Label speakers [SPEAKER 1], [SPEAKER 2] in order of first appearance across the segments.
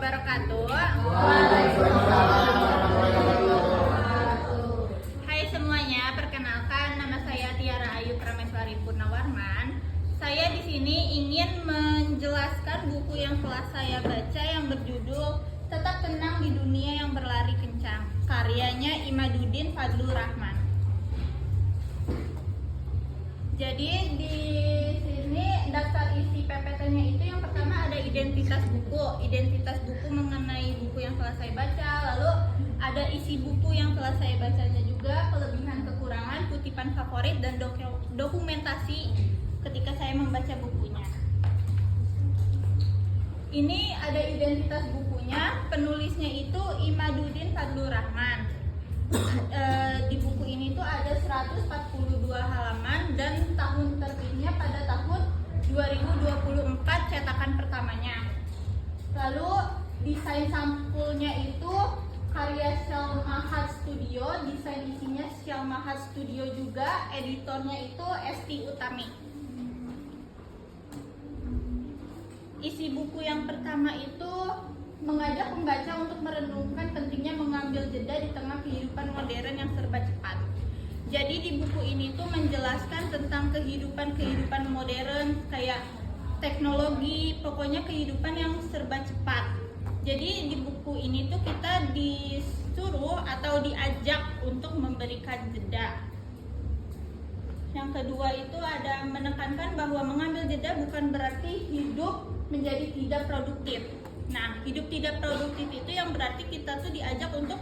[SPEAKER 1] wabarakatuh. Hai semuanya, perkenalkan nama saya Tiara Ayu Prameswari Purnawarman. Saya di sini ingin menjelaskan buku yang telah saya baca yang berjudul Tetap Tenang di Dunia yang Berlari Kencang, karyanya Imaduddin Fadlur Rahman. Jadi di sini daftar isi PPT-nya itu yang pertama ada identitas buku mengenai buku yang telah saya baca, lalu ada isi buku yang telah saya bacanya juga, kelebihan kekurangan, kutipan favorit dan dokumentasi ketika saya membaca bukunya. Ini ada identitas bukunya, penulisnya itu Imaduddin Fadlur Rahman. Di buku ini tuh ada 142 halaman dan tahun terbitnya pada tahun 2024 cetakan pertamanya. Lalu desain sampulnya itu karya Syalmahat Studio, desain isinya Syalmahat Studio juga, editornya itu Esti Utami. Isi buku yang pertama itu mengajak pembaca untuk merenungkan pentingnya mengambil jeda di tengah kehidupan modern yang serba cepat. Jadi di buku ini tuh menjelaskan tentang kehidupan modern, kayak teknologi, pokoknya kehidupan yang serba cepat. Jadi di buku ini tuh kita disuruh atau diajak untuk memberikan jeda. Yang kedua itu ada menekankan bahwa mengambil jeda bukan berarti hidup menjadi tidak produktif. Nah, hidup tidak produktif itu yang berarti kita tuh diajak untuk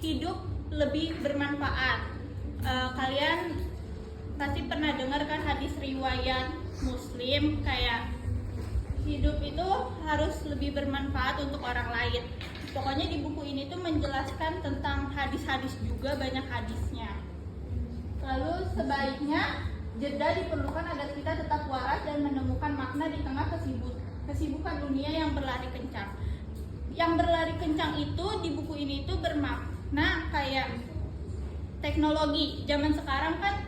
[SPEAKER 1] hidup lebih bermanfaat. Kalian pasti pernah dengar kan hadis riwayat Muslim, kayak hidup itu harus lebih bermanfaat untuk orang lain. Pokoknya di buku ini tuh menjelaskan tentang hadis-hadis juga, banyak hadisnya. Lalu sebaiknya jeda diperlukan agar kita tetap waras dan menemukan makna di tengah kesibukan dunia yang berlari kencang. Yang berlari kencang itu di buku ini tuh bermakna kayak teknologi. Zaman sekarang kan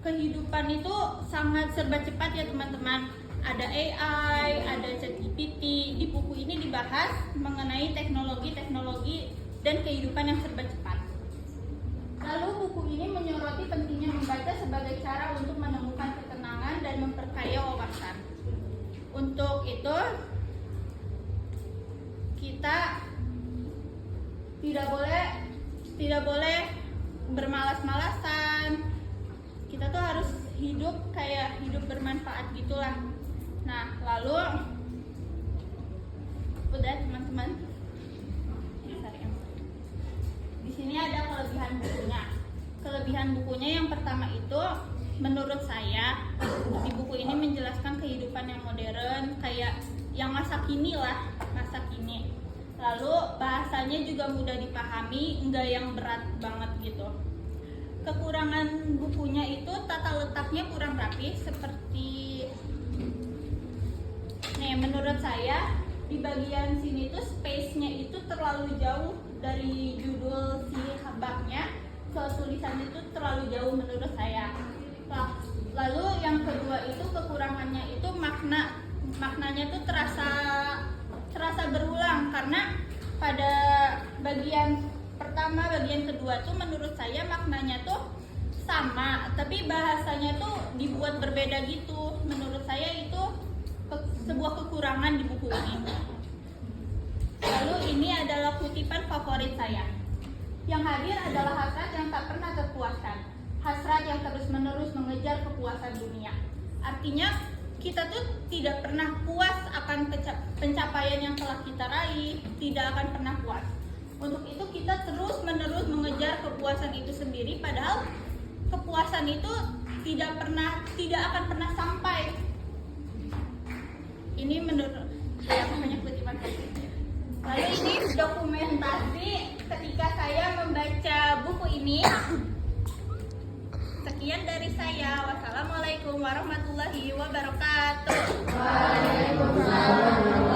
[SPEAKER 1] kehidupan itu sangat serba cepat ya teman-teman. Ada AI, ada ChatGPT. Di buku ini dibahas mengenai teknologi dan kehidupan yang serba cepat. Lalu buku ini menyoroti pentingnya membaca sebagai cara untuk menemukan ketenangan dan memperkaya wawasan. Untuk itu kita tidak boleh bermalas-malasan. Kita tuh harus hidup kayak hidup bermanfaat gitulah. Nah, lalu udah teman-teman. Di sini ada kelebihan bukunya. Kelebihan bukunya yang pertama itu menurut saya di buku ini menjelaskan kehidupan yang modern, kayak yang masa kini lah, masa kini. Lalu bahasanya juga mudah dipahami, enggak yang berat banget gitu. Kekurangan bukunya itu tata letaknya kurang rapi, seperti nih menurut saya di bagian sini tuh space-nya itu terlalu jauh dari judul si babnya ke tulisannya itu terlalu jauh menurut saya. Lalu yang kedua itu kekurangannya itu maknanya tuh terasa berulang, karena pada bagian pertama, bagian kedua tuh menurut saya maknanya tuh sama, tapi bahasanya tuh dibuat berbeda gitu. Menurut saya itu sebuah kekurangan di buku ini. Lalu ini adalah kutipan favorit saya. Yang hadir adalah hasrat yang tak pernah terpuaskan, hasrat yang terus-menerus mengejar kepuasan dunia. Artinya kita tuh tidak pernah puas akan pencapaian yang telah kita raih, tidak akan pernah puas. Untuk itu kita terus-menerus mengejar kepuasan itu sendiri, padahal kepuasan itu tidak akan pernah sampai. Ini menurut saya banyak kutipan favorit. Lalu ini dokumentasi ketika saya membaca buku ini. Sekian dari saya. Wassalamualaikum warahmatullahi wabarakatuh.
[SPEAKER 2] Waalaikumsalam.